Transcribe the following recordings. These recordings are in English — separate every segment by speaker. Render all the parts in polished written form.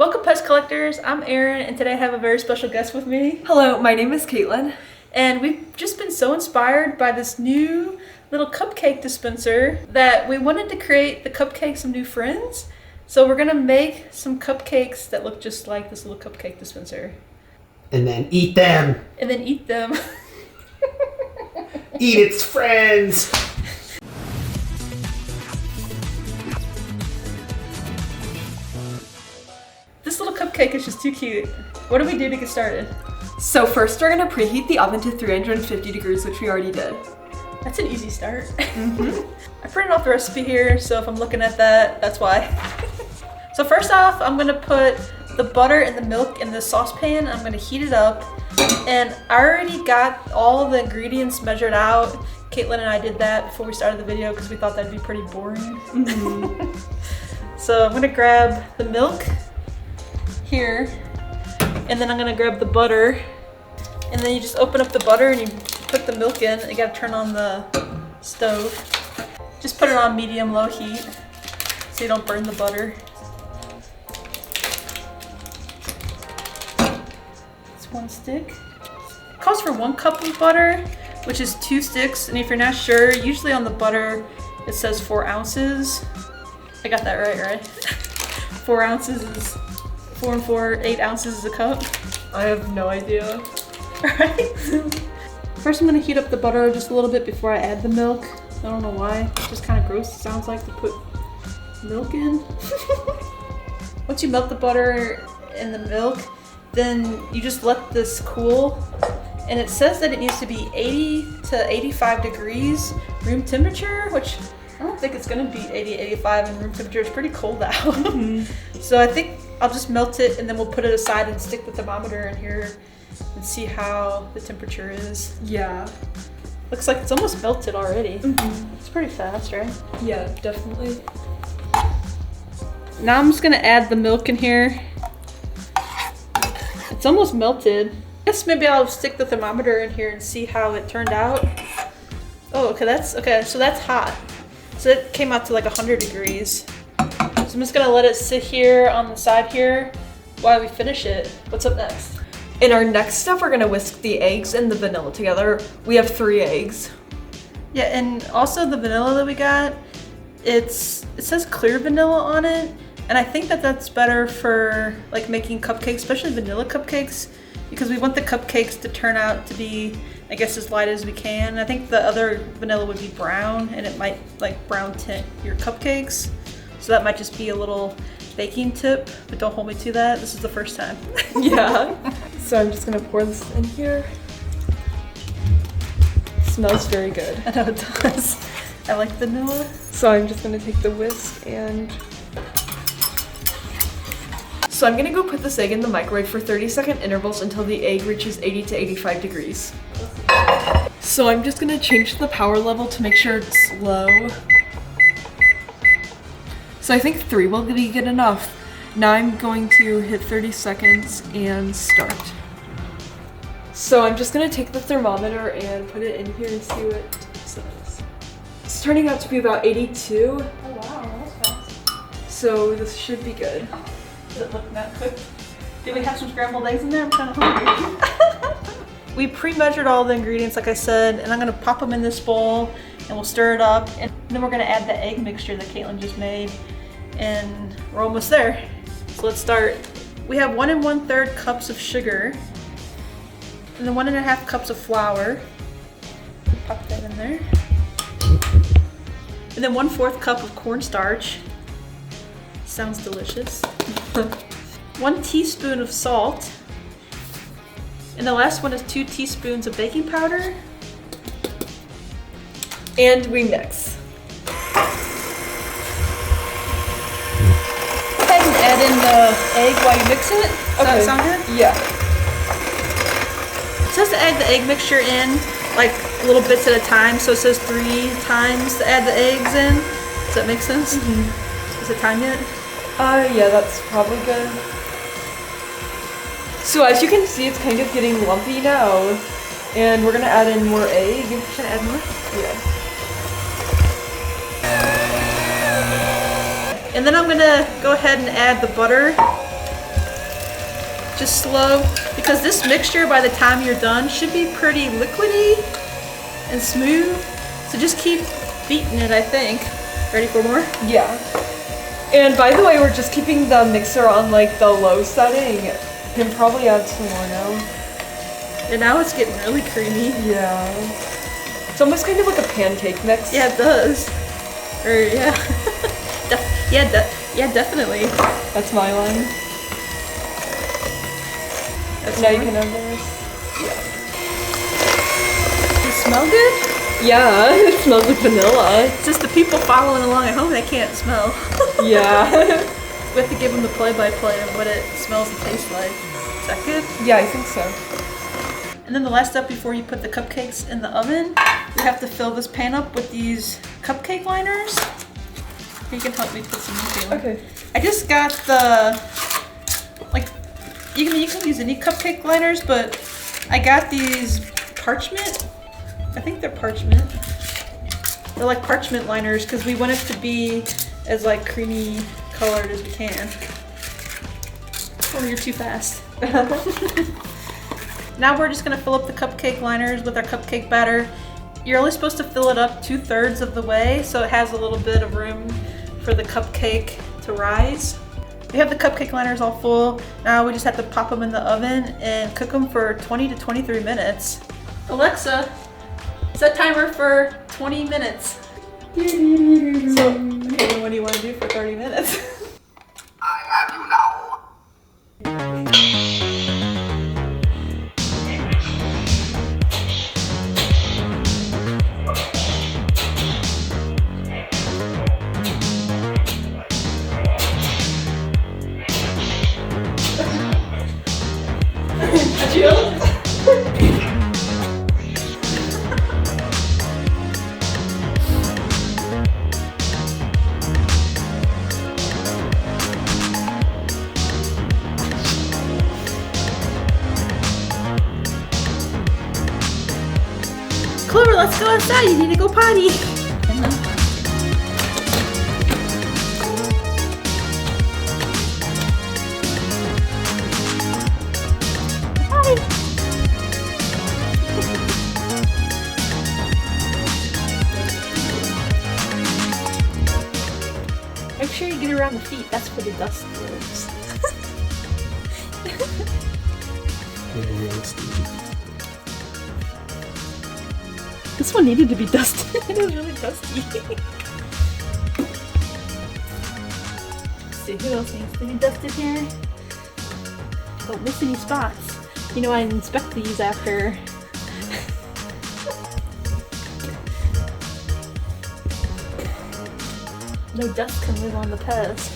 Speaker 1: Welcome PEZ collectors, I'm Erin and today I have a very special guest with me.
Speaker 2: Hello, my name is Kaitlyn.
Speaker 1: And we've just been so inspired by this new little cupcake dispenser that we wanted to create the cupcakes of new friends. So we're gonna make some cupcakes that look just like this little cupcake dispenser.
Speaker 3: And then eat them.
Speaker 1: And then eat them.
Speaker 3: Eat its friends.
Speaker 1: This little cupcake is just too cute. What do we do to get started?
Speaker 2: So first we're gonna preheat the oven to 350 degrees, which we already did.
Speaker 1: That's an easy start. I printed off the recipe here, so if I'm looking at that, that's why. So first off, I'm gonna put the butter and the milk in the saucepan. I'm gonna heat it up. And I already got all the ingredients measured out. Kaitlyn and I did that before we started the video because we thought that'd be pretty boring. So I'm gonna grab the milk here, and then I'm gonna grab the butter, and then you just open up the butter and you put the milk in. You gotta turn on the stove. Just put it on medium-low heat so you don't burn the butter. It's one stick. It calls for 1 cup of butter, which is 2 sticks, and if you're not sure, usually on the butter it says 4 ounces. I got that right? 4 ounces is 4 and 4, 8 ounces is a cup.
Speaker 2: I have no idea.
Speaker 1: Alright. First I'm gonna heat up the butter just a little bit before I add the milk. I don't know why. It's just kind of gross, it sounds like, to put milk in. Once you melt the butter and the milk, then you just let this cool. And it says that it needs to be 80 to 85 degrees room temperature, which I don't think it's gonna be 80, 85 in room temperature. It's pretty cold out. So I think I'll just melt it and then we'll put it aside and stick the thermometer in here and see how the temperature is.
Speaker 2: Yeah.
Speaker 1: Looks like it's almost melted already. It's pretty fast, right?
Speaker 2: Yeah, definitely.
Speaker 1: Now I'm just gonna add the milk in here. It's almost melted. I guess maybe I'll stick the thermometer in here and see how it turned out. Oh, okay, so that's hot. So it came out to like 100 degrees. So I'm just gonna let it sit here on the side here while we finish it. What's up next?
Speaker 2: In our next step, we're gonna whisk the eggs and the vanilla together. We have 3 eggs.
Speaker 1: Yeah, and also the vanilla that we got, it says clear vanilla on it, and I think that that's better for like making cupcakes, especially vanilla cupcakes, because we want the cupcakes to turn out to be, I guess, as light as we can. I think the other vanilla would be brown, and it might like brown tint your cupcakes. So that might just be a little baking tip, but don't hold me to that. This is the first time.
Speaker 2: Yeah. So I'm just gonna pour this in here. Smells very good.
Speaker 1: I know it does. I like vanilla.
Speaker 2: So I'm just gonna take the whisk and... So I'm gonna go put this egg in the microwave for 30-second intervals until the egg reaches 80 to 85 degrees. So I'm just gonna change the power level to make sure it's low. So I think 3 will be good enough. Now I'm going to hit 30 seconds and start. So I'm just gonna take the thermometer and put it in here and see what it says. It's turning out to be about 82.
Speaker 1: Oh wow, that was fast.
Speaker 2: So this should be good.
Speaker 1: Does it look that quick? Do we have some scrambled eggs in there? I'm kind of hungry. We pre-measured all the ingredients, like I said, and I'm gonna pop them in this bowl and we'll stir it up. And then we're gonna add the egg mixture that Kaitlyn just made. And we're almost there. So let's start. We have 1 1/3 cups of sugar and then 1 1/2 cups of flour. Pop that in there. And then 1/4 cup of cornstarch. Sounds delicious. 1 teaspoon of salt. And the last one is 2 teaspoons of baking powder.
Speaker 2: And we mix.
Speaker 1: Go ahead and add in the egg while you mix it. Does that sound good?
Speaker 2: Yeah.
Speaker 1: It says to add the egg mixture in like little bits at a time. So it says 3 times to add the eggs in. Does that make sense? Is it time yet?
Speaker 2: Yeah, that's probably good. So as you can see, it's kind of getting lumpy now. And we're gonna add in more egg.
Speaker 1: Should I add more?
Speaker 2: Yeah.
Speaker 1: And then I'm gonna go ahead and add the butter. Just slow, because this mixture by the time you're done should be pretty liquidy and smooth. So just keep beating it, I think. Ready for more?
Speaker 2: Yeah. And by the way, we're just keeping the mixer on like the low setting. You can probably add some more now.
Speaker 1: And now it's getting really creamy.
Speaker 2: Yeah. It's almost kind of like a pancake mix.
Speaker 1: Yeah, it does. Or yeah. Yeah, definitely.
Speaker 2: That's my line. Now you can have this.
Speaker 1: Does it smell good?
Speaker 2: Yeah, it smells like vanilla.
Speaker 1: It's just the people following along at home, they can't smell.
Speaker 2: Yeah.
Speaker 1: We have to give them the play-by-play of what it smells and tastes like. Is that good?
Speaker 2: Yeah, I think so.
Speaker 1: And then the last step before you put the cupcakes in the oven, you have to fill this pan up with these cupcake liners. You can help me put some in here.
Speaker 2: Okay.
Speaker 1: I just got the, like, you can use any cupcake liners, but I got these Parchment. I think they're Parchment. They're like Parchment liners because we want it to be as like creamy colored as we can. Oh, you're too fast. Now we're just gonna fill up the cupcake liners with our cupcake batter. You're only supposed to fill it up 2/3 of the way, so it has a little bit of room for the cupcake to rise. We have the cupcake liners all full. Now we just have to pop them in the oven and cook them for 20 to 23 minutes. Alexa, set timer for 20 minutes. So, okay, then what do you want to do for 30 minutes?
Speaker 4: I have you now.
Speaker 1: Clover, let's go outside. You need to go potty. Potty. Make sure you get around the feet. That's where the dust lives. This one needed to be dusted. It was really dusty. Let's see, who else needs to be dusted here? Don't miss any spots. You know, I inspect these after. No dust can live on the PEZ.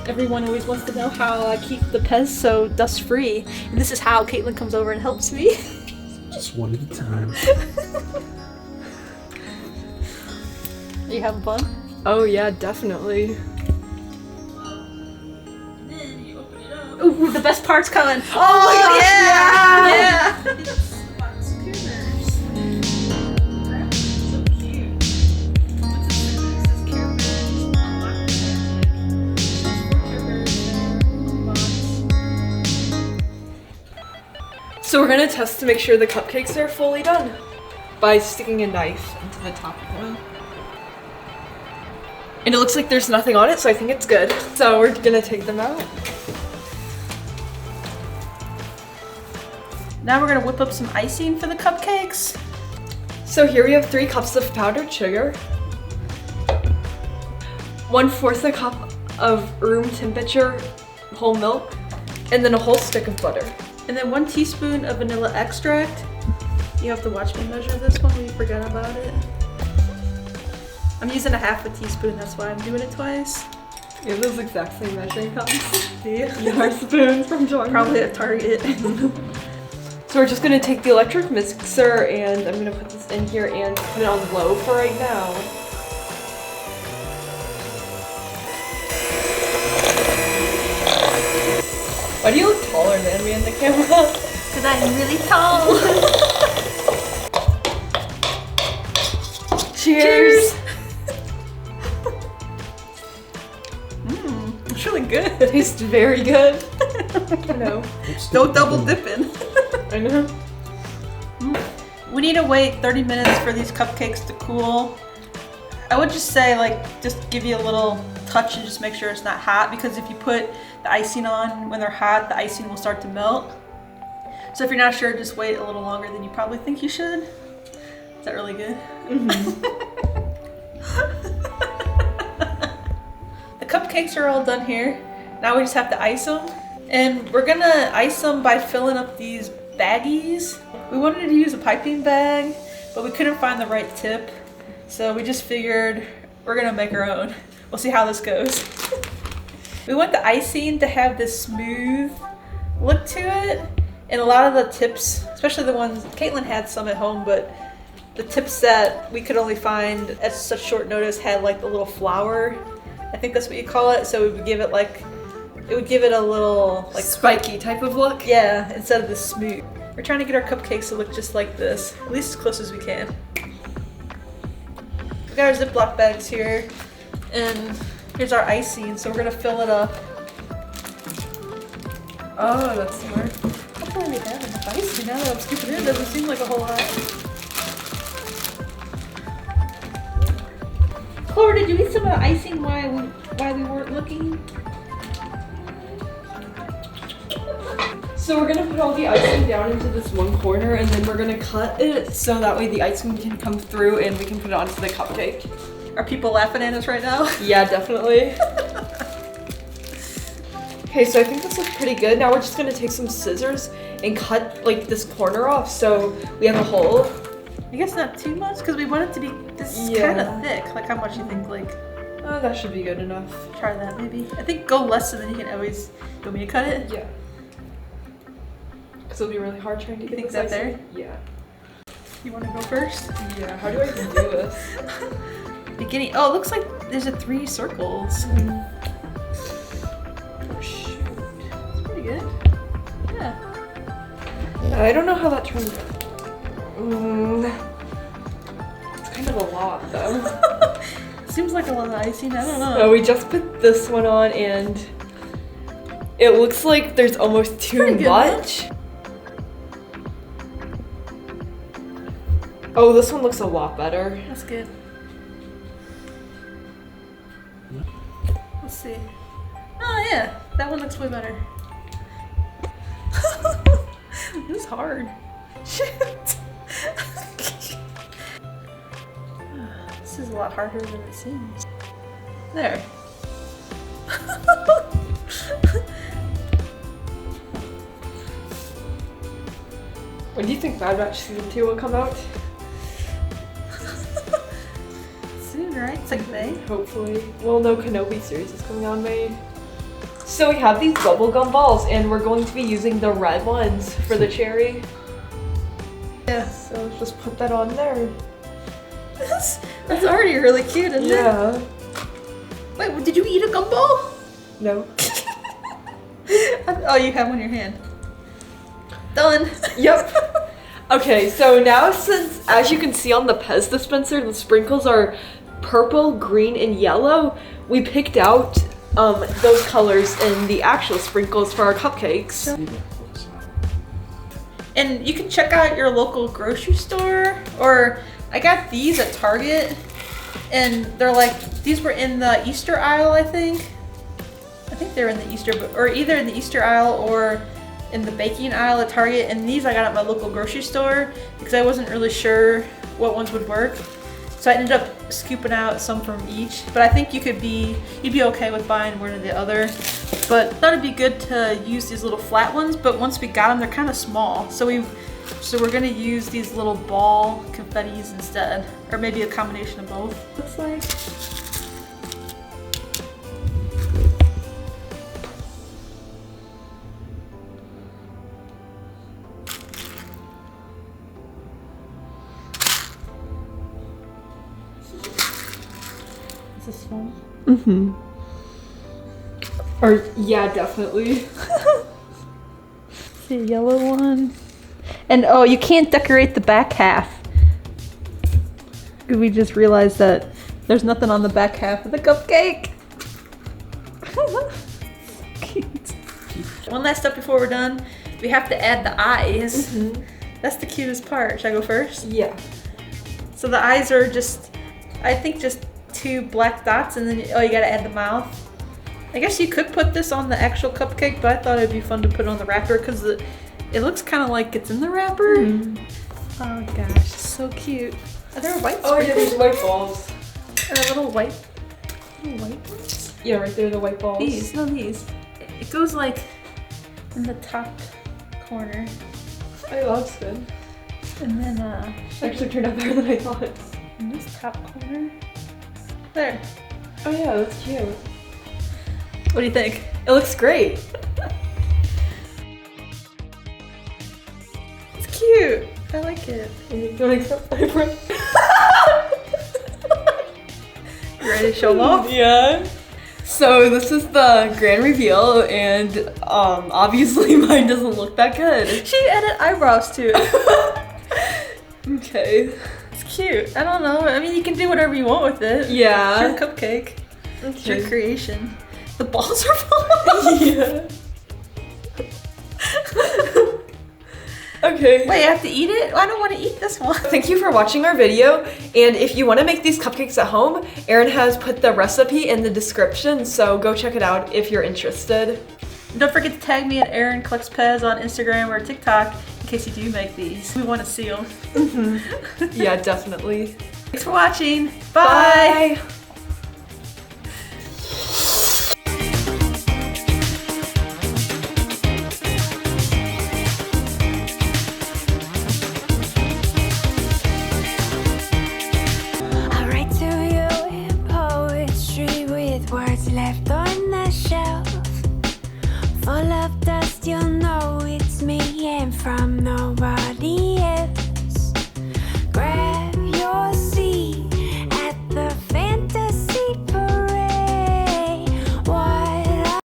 Speaker 1: Everyone always wants to know how I keep the PEZ so dust free. And this is how Kaitlyn comes over and helps me.
Speaker 3: Just one at a time.
Speaker 1: Are you having fun?
Speaker 2: Oh yeah, definitely.
Speaker 1: Ooh, the best part's coming.
Speaker 2: Oh my gosh,
Speaker 1: yeah!
Speaker 2: So we're gonna test to make sure the cupcakes are fully done by sticking a knife into the top of them. And it looks like there's nothing on it, so I think it's good. So we're gonna take them out.
Speaker 1: Now we're gonna whip up some icing for the cupcakes.
Speaker 2: So here we have 3 cups of powdered sugar, 1/4 a cup of room temperature whole milk, and then a whole stick of butter.
Speaker 1: And then 1 teaspoon of vanilla extract. You have to watch me measure this one, we forgot about it. I'm using a 1/2 teaspoon, that's why I'm doing it twice.
Speaker 2: You have those exact same measuring cups.
Speaker 1: Do you?
Speaker 2: Our spoons from Jordan.
Speaker 1: Probably at Target.
Speaker 2: So we're just gonna take the electric mixer and I'm gonna put this in here and put it on low for right now. Why do you look taller than me in the camera?
Speaker 1: Because I'm really tall.
Speaker 2: Cheers!
Speaker 1: It's really good.
Speaker 2: Tastes very good. I know.
Speaker 1: Don't double dip in.
Speaker 2: I know.
Speaker 1: We need to wait 30 minutes for these cupcakes to cool. I would just say, like, just give you a little touch and just make sure it's not hot, because if you put the icing on when they're hot, the icing will start to melt. So if you're not sure, just wait a little longer than you probably think you should. Is that really good? Mm-hmm. The cupcakes are all done here. Now we just have to ice them. And we're gonna ice them by filling up these baggies. We wanted to use a piping bag, but we couldn't find the right tip. So we just figured we're gonna make our own. We'll see how this goes. We want the icing to have this smooth look to it. And a lot of the tips, especially the ones, Kaitlyn had some at home, but the tips that we could only find at such short notice had like the little flower. I think that's what you call it. So it would give it like, it would give it a little like
Speaker 2: spiky type of look.
Speaker 1: Yeah, instead of the smooth. We're trying to get our cupcakes to look just like this, at least as close as we can. We got our Ziploc bags here, and here's our icing, so we're gonna fill it up.
Speaker 2: Oh, that's smart.
Speaker 1: Hopefully we have enough icing. Now that I'm scooping in, it doesn't seem like a whole lot. Clover, did you eat some of the icing while we weren't looking?
Speaker 2: So we're gonna put all the icing down into this one corner, and then we're gonna cut it so that way the icing can come through and we can put it onto the cupcake.
Speaker 1: Are people laughing at us right now?
Speaker 2: Yeah, definitely. Okay, so I think this looks pretty good. Now we're just gonna take some scissors and cut like this corner off so we have a hole.
Speaker 1: I guess not too much, because we want it to be, this is kind of thick. Like, how much you think, like?
Speaker 2: Oh, that should be good enough.
Speaker 1: Try that maybe. I think go less, and then you can always, you want me to cut it?
Speaker 2: Yeah. Because it'll be really hard trying to get
Speaker 1: think
Speaker 2: this
Speaker 1: that
Speaker 2: icing.
Speaker 1: there?
Speaker 2: Yeah.
Speaker 1: You want to go first?
Speaker 2: Yeah, how do I even do this?
Speaker 1: Beginning, oh, it looks like there's a 3 circles.
Speaker 2: Oh, shoot.
Speaker 1: It's pretty good. Yeah.
Speaker 2: I don't know how that turned out. It's kind of a lot though.
Speaker 1: Seems like a lot of icing, I don't know.
Speaker 2: So we just put this one on and it looks like there's almost too much. Oh, this one looks a lot better.
Speaker 1: That's good. Let's see. Oh yeah, that one looks way better. This is hard. Shit. This is a lot harder than it seems. There.
Speaker 2: When do you think Bad Batch Season 2 will come out?
Speaker 1: Soon, right? It's like May.
Speaker 2: Hopefully. Well, no, Kenobi series is coming out in May. So we have these bubblegum balls and we're going to be using the red ones for the cherry.
Speaker 1: Yeah.
Speaker 2: So let's just put that on there.
Speaker 1: That's already really cute, isn't it?
Speaker 2: Yeah.
Speaker 1: Wait, did you eat a gumball?
Speaker 2: No.
Speaker 1: Oh, you have one in your hand. Done.
Speaker 2: Yep. Okay, so now since, as you can see on the PEZ dispenser, the sprinkles are purple, green, and yellow, we picked out those colors in the actual sprinkles for our cupcakes.
Speaker 1: And you can check out your local grocery store, or I got these at Target, and they're like, these were in the Easter aisle, I think. I think they're in the Easter, or either in the Easter aisle or in the baking aisle at Target, and these I got at my local grocery store because I wasn't really sure what ones would work. So I ended up scooping out some from each, but I think you'd be okay with buying one or the other. But thought it'd be good to use these little flat ones, but once we got them, they're kind of small. So we're gonna use these little ball confettis instead, or maybe a combination of both. Looks like. This one?
Speaker 2: Mm-hmm. Or, yeah, definitely.
Speaker 1: See a yellow one. And oh, you can't decorate the back half. We just realized that there's nothing on the back half of the cupcake. One last step before we're done. We have to add the eyes. That's the cutest part. Should I go first?
Speaker 2: Yeah.
Speaker 1: So the eyes are just, I think just 2 black dots, and then you gotta add the mouth. I guess you could put this on the actual cupcake, but I thought it'd be fun to put it on the wrapper because it looks kind of like it's in the wrapper. Oh gosh, it's so cute. Are there white?
Speaker 2: Oh yeah, these white balls.
Speaker 1: Are there little white ones?
Speaker 2: Yeah, right there, the white balls.
Speaker 1: These, no, these. It goes like in the top corner,
Speaker 2: I love spin.
Speaker 1: and then
Speaker 2: Actually turned out better than I thought.
Speaker 1: in this top corner. There.
Speaker 2: Oh yeah, that's cute.
Speaker 1: What do you think?
Speaker 2: It looks great.
Speaker 1: It's cute. I like it.
Speaker 2: You don't accept my friend?
Speaker 1: You ready to show them off?
Speaker 2: Yeah. So this is the grand reveal, and obviously mine doesn't look that good.
Speaker 1: She added eyebrows too.
Speaker 2: Okay.
Speaker 1: It's cute. I don't know. I mean, you can do whatever you want with it.
Speaker 2: Yeah.
Speaker 1: It's your cupcake. It's your
Speaker 2: Okay.
Speaker 1: creation. The balls are falling.
Speaker 2: Yeah. Okay.
Speaker 1: Wait, I have to eat it? I don't want to eat this one.
Speaker 2: Thank you for watching our video, and if you want to make these cupcakes at home, Erin has put the recipe in the description, so go check it out if you're interested.
Speaker 1: Don't forget to tag me at Erin Collects PEZ on Instagram or TikTok in case you do make these. We want to see them.
Speaker 2: Yeah, definitely.
Speaker 1: Thanks for watching. Bye.
Speaker 5: I write to you in poetry with words left on the shelf. Full of dust, you'll know it's me, and from nowhere.